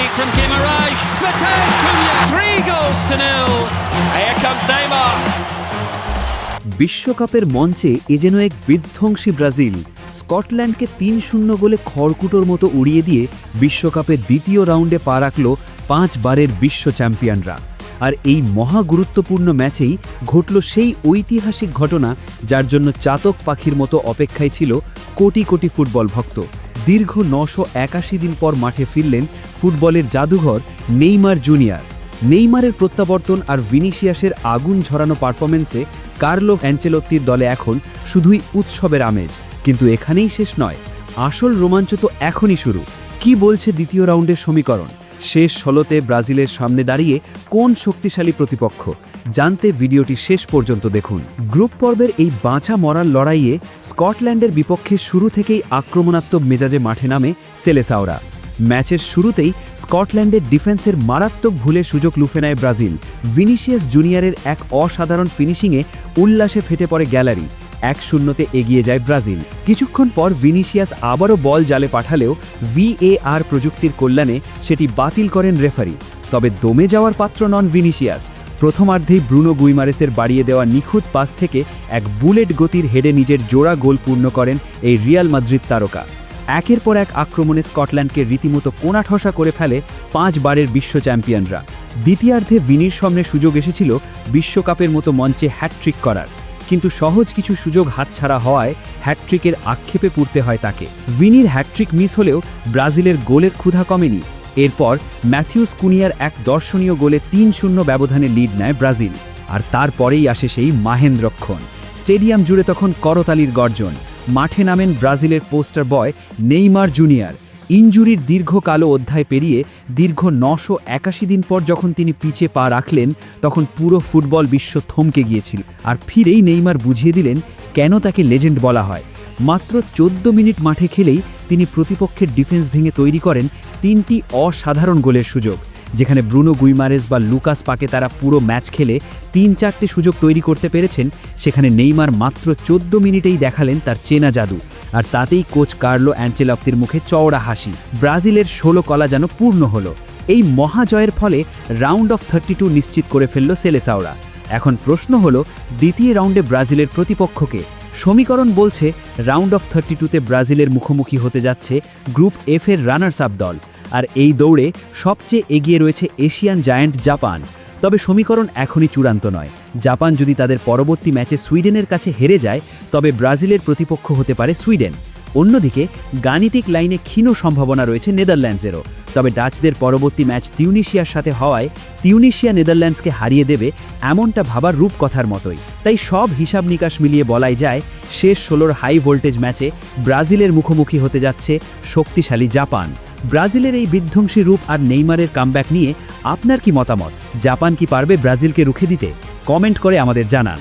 strike from Guimaraes. Mateus Cunha, 3-0. Here comes Neymar. বিশ্বকাপের মঞ্চে এ যেন এক বিধ্বংসী ব্রাজিল স্কটল্যান্ডকে ৩-০ গোলে খড়কুটোর মতো উড়িয়ে দিয়ে বিশ্বকাপের দ্বিতীয় রাউন্ডে পা রাখল 5 বারের বিশ্ব চ্যাম্পিয়নরা। আর এই মহা গুরুত্বপূর্ণ ম্যাচেই ঘটল সেই ঐতিহাসিক ঘটনা যার জন্য চাতক পাখির মতো অপেক্ষায় ছিল কোটি কোটি ফুটবল ভক্ত। দীর্ঘ ৯৮১ দিন পর মাঠে ফিরলেন ফুটবলের জাদুঘর নেইমার জুনিয়র। নেইমারের প্রত্যাবর্তন আর ভিনিসিয়াসের আগুন ঝরানো পারফরমেন্সে কার্লো অ্যাঞ্চেলোত্তির দলে এখন শুধুই উৎসবের আমেজ। কিন্তু এখানেই শেষ নয়, আসল রোমাঞ্চ তো এখনই শুরু। কি বলছে দ্বিতীয় রাউন্ডের সমীকরণ? শেষ ১৬তে ব্রাজিলের সামনে দাঁড়িয়ে কোন শক্তিশালী প্রতিপক্ষ জানতে ভিডিওটি শেষ পর্যন্ত দেখুন। গ্রুপ পর্বের এই বাঁচা মরার লড়াইয়ে স্কটল্যান্ডের বিপক্ষে শুরু থেকেই আক্রমণাত্মক মেজাজে মাঠে নামে সেলেসাওরা। ম্যাচের শুরুতেই স্কটল্যান্ডের ডিফেন্সের মারাত্মক ভুলে সুযোগ লুফে নেয় ব্রাজিল। ভিনিসিয়াস জুনিয়রের এক অসাধারণ ফিনিশিংয়ে উল্লাসে ফেটে পড়ে গ্যালারি। ১-০তে এগিয়ে যায় ব্রাজিল। কিছুক্ষণ পর ভিনিসিয়াস আবারও বল জালে পাঠালেও VAR প্রযুক্তির কল্যাণে সেটি বাতিল করেন রেফারি। তবে দমে যাওয়ার পাত্র নন ভিনিসিয়াস। প্রথমার্ধেই ব্রুনো গুইমারেসের বাড়িয়ে দেওয়া নিখুঁত পাস থেকে এক বুলেট গতির হেডে নিজের জোড়া গোল পূর্ণ করেন এই রিয়াল মাদ্রিদ তারকা। একের পর এক আক্রমণে স্কটল্যান্ডকে রীতিমতো কোণাঠসা করে ফেলে 5 বারের বিশ্ব চ্যাম্পিয়নরা। দ্বিতীয়ার্ধে ভিনির সামনে সুযোগ এসেছিল বিশ্বকাপের মতো মঞ্চে হ্যাটট্রিক করার, কিন্তু সহজ কিছু সুযোগ হাতছাড়া হওয়ায় হ্যাটট্রিকের আক্ষেপে পড়তে হয় তাকে। ভিনির হ্যাটট্রিক মিস হলেও ব্রাজিলের গোলের ক্ষুধা কমেনি। এরপর ম্যাথিউস কুনিয়ার এক দর্শনীয় গোলে ৩-০ ব্যবধানে লিড নেয় ব্রাজিল। আর তারপরেই আসে সেই মাহেন্দ্রক্ষণ। স্টেডিয়াম জুড়ে তখন করতালির গর্জন। মাঠে নামেন ব্রাজিলের পোস্টার বয় নেইমার জুনিয়র। ইনজুরির দীর্ঘ কালো অধ্যায় পেরিয়ে দীর্ঘ ৯৮১ দিন পর যখন তিনি পিচে পা রাখলেন, তখন পুরো ফুটবল বিশ্ব থমকে গিয়েছিল। আর ফিরেই নেইমার বুঝিয়ে দিলেন কেন তাকে লেজেন্ড বলা হয়। মাত্র ১৪ মিনিট মাঠে খেলেই তিনি প্রতিপক্ষের ডিফেন্স ভেঙে তৈরি করেন ৩টি অসাধারণ গোলের সুযোগ। যেখানে ব্রুনো গুইমারেস বা লুকাস পাকেতারা পুরো ম্যাচ খেলে ৩-৪টে সুযোগ তৈরি করতে পেরেছেন, সেখানে নেইমার মাত্র ১৪ মিনিটেই দেখালেন তার চেনা জাদু। আর তাতেই কোচ কার্লো অ্যাঞ্চেলত্তির মুখে চওড়া হাসি। ব্রাজিলের ১৬ কলা যেন পূর্ণ হলো। এই মহাজয়ের ফলে রাউন্ড অফ 32 নিশ্চিত করে ফেলল সেলেসাওরা। এখন প্রশ্ন হলো, দ্বিতীয় রাউন্ডে ব্রাজিলের প্রতিপক্ষকে। সমীকরণ বলছে রাউন্ড অফ 32তে ব্রাজিলের মুখোমুখি হতে যাচ্ছে গ্রুপ F এর রানার্স আপ দল। আর এই দৌড়ে সবচেয়ে এগিয়ে রয়েছে এশিয়ান জায়ান্ট জাপান। তবে সমীকরণ এখনই চূড়ান্ত নয়। জাপান যদি তাদের পরবর্তী ম্যাচে সুইডেনের কাছে হেরে যায়, তবে ব্রাজিলের প্রতিপক্ষ হতে পারে সুইডেন। অন্যদিকে গাণিতিক লাইনে ক্ষীণ সম্ভাবনা রয়েছে নেদারল্যান্ডসেরও। তবে ডাচদের পরবর্তী ম্যাচ তিউনিশিয়ার সাথে হওয়ায় তিউনিশিয়া নেদারল্যান্ডসকে হারিয়ে দেবে এমনটা ভাবার রূপকথার মতোই। তাই সব হিসাব নিকাশ মিলিয়ে বলাই যায়, শেষ 16র হাই ভোল্টেজ ম্যাচে ব্রাজিলের মুখোমুখি হতে যাচ্ছে শক্তিশালী জাপান। ব্রাজিলের এই বিধ্বংসী রূপ আর নেইমারের কামব্যাক নিয়ে আপনার কি মতামত? জাপান কি পারবে ব্রাজিলকে রুখে দিতে? কমেন্ট করে আমাদের জানান।